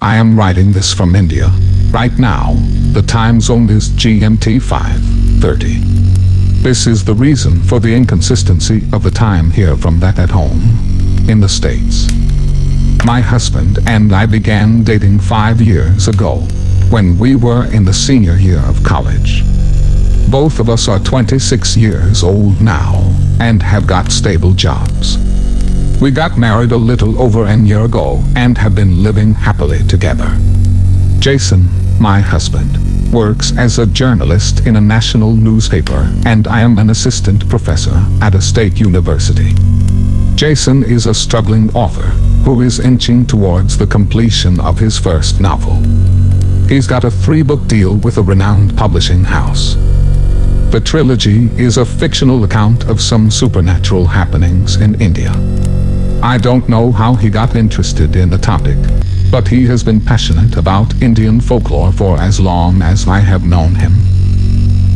I am writing this from India. Right now, the time zone is GMT 5:30. This is the reason for the inconsistency of the time here from that at home, in the States. My husband and I began dating 5 years ago, when we were in the senior year of college. Both of us are 26 years old now, and have got stable jobs. We got married a little over a year ago, and have been living happily together. Jason, my husband, works as a journalist in a national newspaper, and I am an assistant professor at a state university. Jason is a struggling author who is inching towards the completion of his first novel. He's got a 3-book deal with a renowned publishing house. The trilogy is a fictional account of some supernatural happenings in India. I don't know how he got interested in the topic, but he has been passionate about Indian folklore for as long as I have known him.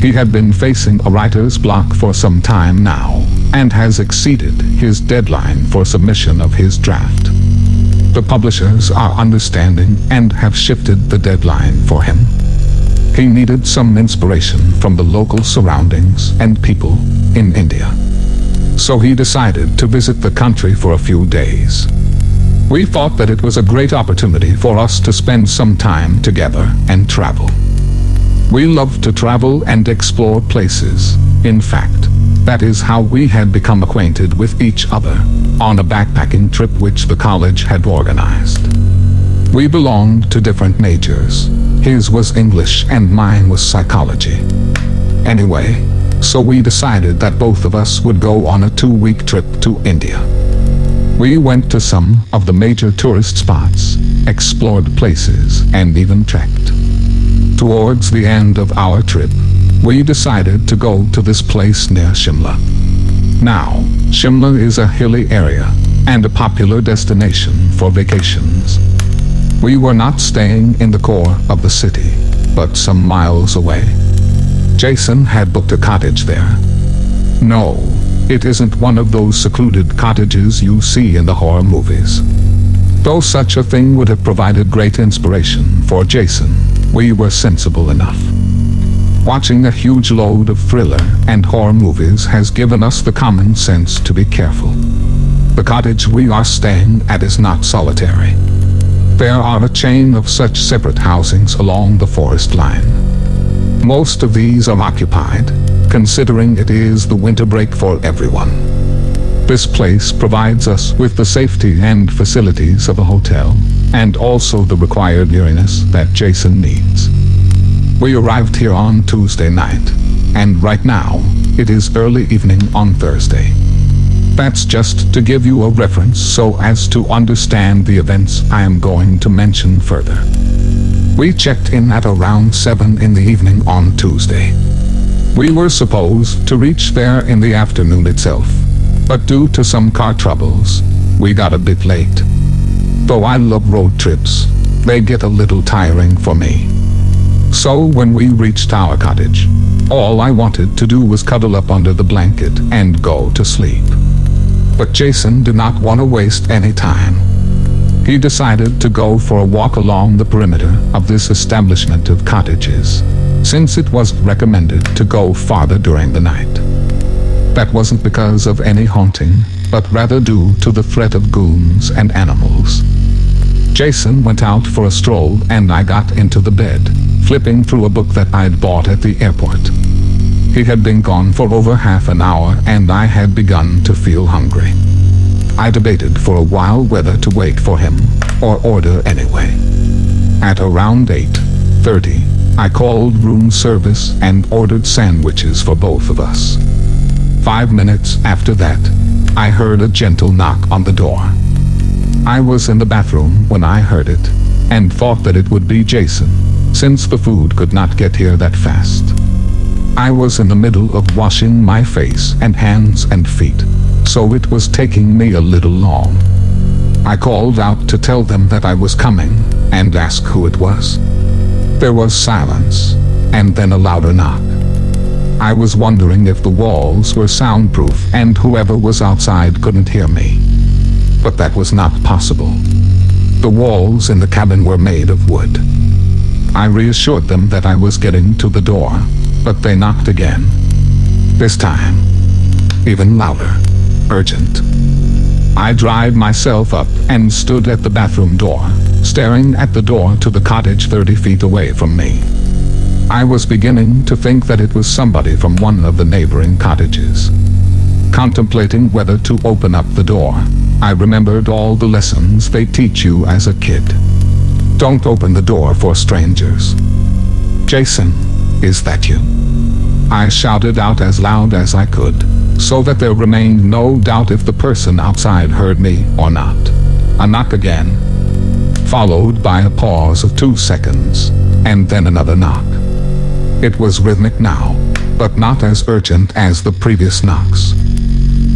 He had been facing a writer's block for some time now, and has exceeded his deadline for submission of his draft. The publishers are understanding and have shifted the deadline for him. He needed some inspiration from the local surroundings and people in India. So he decided to visit the country for a few days. We thought that it was a great opportunity for us to spend some time together and travel. We love to travel and explore places. In fact, that is how we had become acquainted with each other, on a backpacking trip which the college had organized. We belonged to different majors. His was English and mine was psychology. Anyway, so we decided that both of us would go on a 2-week trip to India. We went to some of the major tourist spots, explored places, and even trekked. Towards the end of our trip, we decided to go to this place near Shimla. Now, Shimla is a hilly area, and a popular destination for vacations. We were not staying in the core of the city, but some miles away. Jason had booked a cottage there. No, it isn't one of those secluded cottages you see in the horror movies. Though such a thing would have provided great inspiration for Jason, we were sensible enough. Watching a huge load of thriller and horror movies has given us the common sense to be careful. The cottage we are staying at is not solitary. There are a chain of such separate housings along the forest line. Most of these are occupied, considering it is the winter break for everyone. This place provides us with the safety and facilities of a hotel, and also the required eeriness that Jason needs. We arrived here on Tuesday night, and right now, it is early evening on Thursday. That's just to give you a reference so as to understand the events I am going to mention further. We checked in at around 7 in the evening on Tuesday. We were supposed to reach there in the afternoon itself, but due to some car troubles, we got a bit late. Though I love road trips, they get a little tiring for me. So when we reached our cottage, all I wanted to do was cuddle up under the blanket and go to sleep. But Jason did not want to waste any time. He decided to go for a walk along the perimeter of this establishment of cottages, since it was recommended to go farther during the night. That wasn't because of any haunting, but rather due to the threat of goons and animals. Jason went out for a stroll and I got into the bed, flipping through a book that I'd bought at the airport. He had been gone for over half an hour and I had begun to feel hungry. I debated for a while whether to wait for him or order anyway. At around 8:30, I called room service and ordered sandwiches for both of us. 5 minutes after that, I heard a gentle knock on the door. I was in the bathroom when I heard it, and thought that it would be Jason, since the food could not get here that fast. I was in the middle of washing my face and hands and feet, so it was taking me a little long. I called out to tell them that I was coming, and asked who it was. There was silence, and then a louder knock. I was wondering if the walls were soundproof and whoever was outside couldn't hear me. But that was not possible. The walls in the cabin were made of wood. I reassured them that I was getting to the door, but they knocked again. This time, even louder, urgent. I dried myself up and stood at the bathroom door, staring at the door to the cottage 30 feet away from me. I was beginning to think that it was somebody from one of the neighboring cottages. Contemplating whether to open up the door, I remembered all the lessons they teach you as a kid. Don't open the door for strangers. Jason, is that you? I shouted out as loud as I could, so that there remained no doubt if the person outside heard me or not. A knock again, followed by a pause of 2 seconds, and then another knock. It was rhythmic now, but not as urgent as the previous knocks.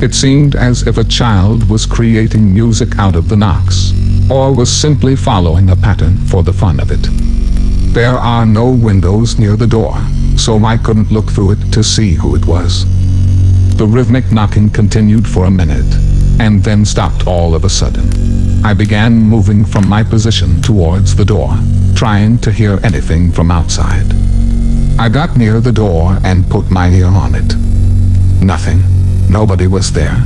It seemed as if a child was creating music out of the knocks, or was simply following a pattern for the fun of it. There are no windows near the door, so I couldn't look through it to see who it was. The rhythmic knocking continued for a minute, and then stopped all of a sudden. I began moving from my position towards the door, trying to hear anything from outside. I got near the door and put my ear on it. Nothing. Nobody was there.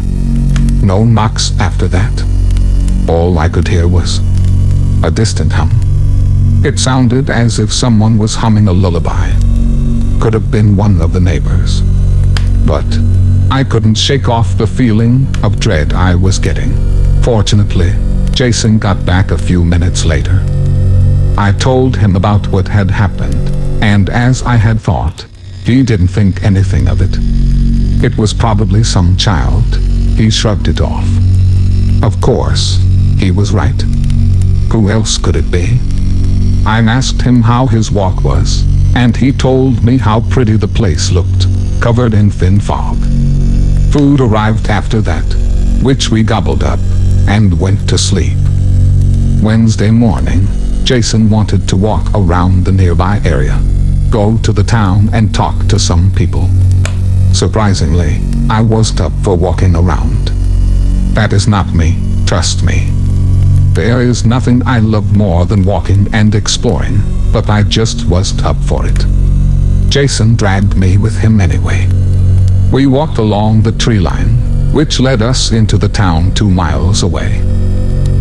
No knocks after that. All I could hear was a distant hum. It sounded as if someone was humming a lullaby. Could have been one of the neighbors. But I couldn't shake off the feeling of dread I was getting. Fortunately, Jason got back a few minutes later. I told him about what had happened, and as I had thought, he didn't think anything of it. It was probably some child. He shrugged it off. Of course, he was right. Who else could it be? I asked him how his walk was, and he told me how pretty the place looked, covered in thin fog. Food arrived after that, which we gobbled up, and went to sleep. Wednesday morning, Jason wanted to walk around the nearby area, go to the town and talk to some people. Surprisingly, I wasn't up for walking around. That is not me, trust me. There is nothing I love more than walking and exploring, but I just wasn't up for it. Jason dragged me with him anyway. We walked along the tree line, which led us into the town 2 miles away.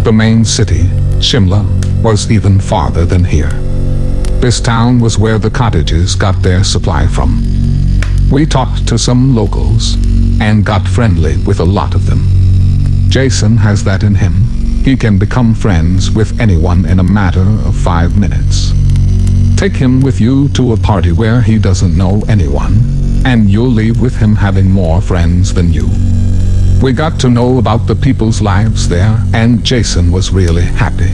The main city, Shimla, was even farther than here. This town was where the cottages got their supply from. We talked to some locals, and got friendly with a lot of them. Jason has that in him. He can become friends with anyone in a matter of 5 minutes. Take him with you to a party where he doesn't know anyone, and you'll leave with him having more friends than you. We got to know about the people's lives there, and Jason was really happy.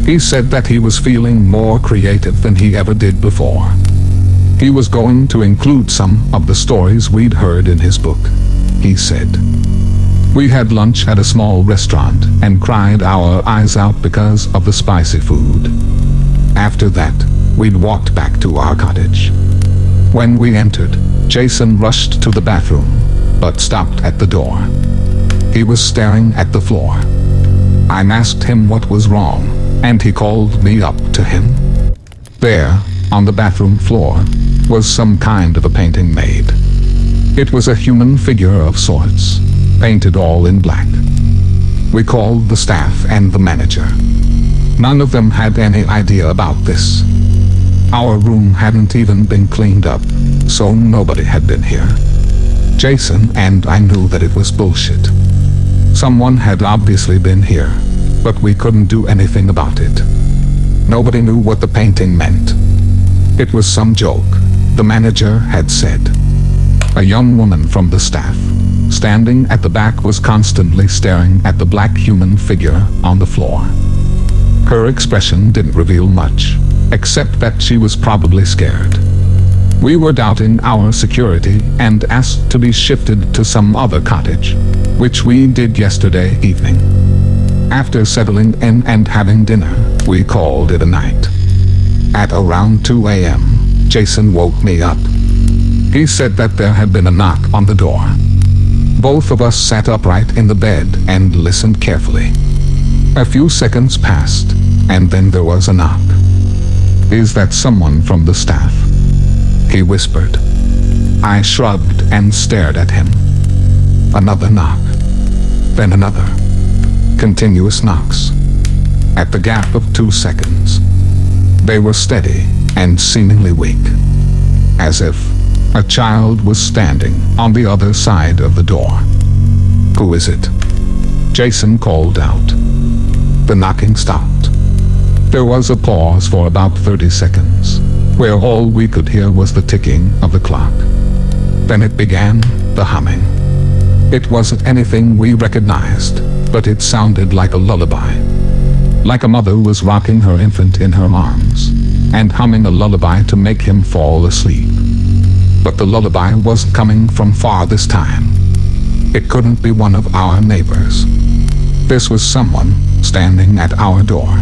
He said that he was feeling more creative than he ever did before. He was going to include some of the stories we'd heard in his book, he said. We had lunch at a small restaurant and cried our eyes out because of the spicy food. After that, we'd walked back to our cottage. When we entered, Jason rushed to the bathroom, but stopped at the door. He was staring at the floor. I asked him what was wrong, and he called me up to him. There, on the bathroom floor, was some kind of a painting made. It was a human figure of sorts, painted all in black. We called the staff and the manager. None of them had any idea about this. Our room hadn't even been cleaned up, so nobody had been here. Jason and I knew that it was bullshit. Someone had obviously been here, but we couldn't do anything about it. Nobody knew what the painting meant. It was some joke, the manager had said. A young woman from the staff, standing at the back, was constantly staring at the black human figure on the floor. Her expression didn't reveal much, except that she was probably scared. We were doubting our security and asked to be shifted to some other cottage, which we did yesterday evening. After settling in and having dinner, we called it a night. At around 2 a.m., Jason woke me up. He said that there had been a knock on the door. Both of us sat upright in the bed and listened carefully. A few seconds passed, and then there was a knock. "Is that someone from the staff?" he whispered. I shrugged and stared at him. Another knock. Then another. Continuous knocks. At the gap of 2 seconds. They were steady and seemingly weak. As if a child was standing on the other side of the door. "Who is it?" Jason called out. The knocking stopped. There was a pause for about 30 seconds, where all we could hear was the ticking of the clock. Then it began, the humming. It wasn't anything we recognized, but it sounded like a lullaby. Like a mother was rocking her infant in her arms, and humming a lullaby to make him fall asleep. But the lullaby wasn't coming from far this time. It couldn't be one of our neighbors. This was someone standing at our door.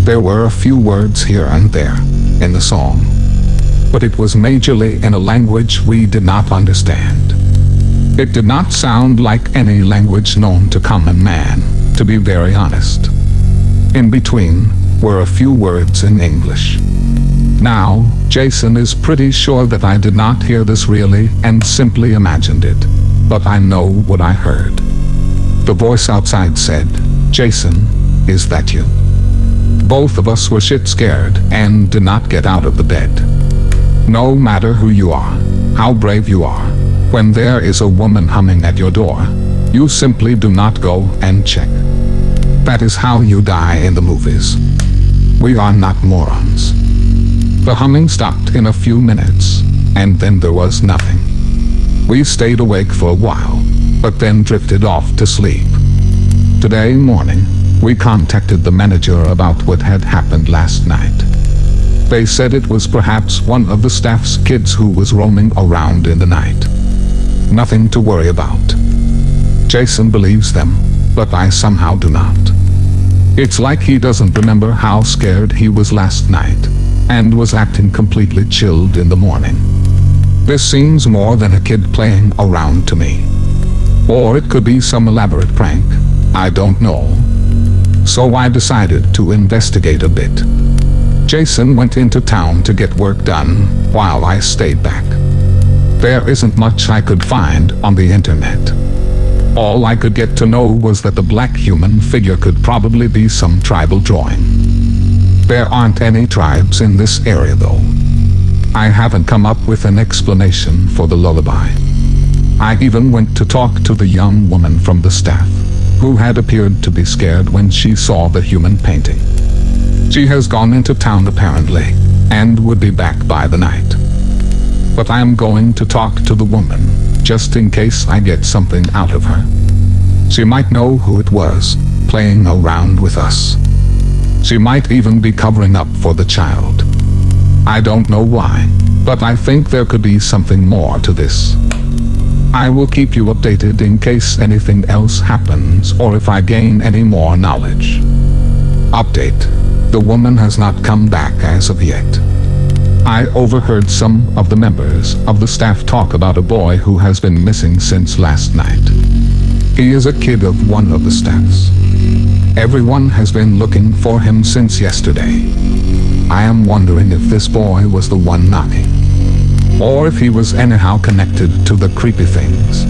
There were a few words here and there in the song, but it was majorly in a language we did not understand. It did not sound like any language known to common man, to be very honest. In between were a few words in English. Now, Jason is pretty sure that I did not hear this really and simply imagined it, but I know what I heard. The voice outside said, "Jason, is that you?" Both of us were shit scared and did not get out of the bed. No matter who you are, how brave you are, when there is a woman humming at your door, you simply do not go and check. That is how you die in the movies. We are not morons. The humming stopped in a few minutes, and then there was nothing. We stayed awake for a while, but then drifted off to sleep. Today morning, we contacted the manager about what had happened last night. They said it was perhaps one of the staff's kids who was roaming around in the night. Nothing to worry about. Jason believes them, but I somehow do not. It's like he doesn't remember how scared he was last night, and was acting completely chilled in the morning. This seems more than a kid playing around to me. Or it could be some elaborate prank, I don't know. So I decided to investigate a bit. Jason went into town to get work done, while I stayed back. There isn't much I could find on the internet. All I could get to know was that the black human figure could probably be some tribal drawing. There aren't any tribes in this area though. I haven't come up with an explanation for the lullaby. I even went to talk to the young woman from the staff, who had appeared to be scared when she saw the human painting. She has gone into town apparently, and would be back by the night. But I am going to talk to the woman, just in case I get something out of her. She might know who it was, playing around with us. She might even be covering up for the child. I don't know why, but I think there could be something more to this. I will keep you updated in case anything else happens or if I gain any more knowledge. Update: the woman has not come back as of yet. I overheard some of the members of the staff talk about a boy who has been missing since last night. He is a kid of one of the staffs. Everyone has been looking for him since yesterday. I am wondering if this boy was the one knocking, or if he was anyhow connected to the creepy things.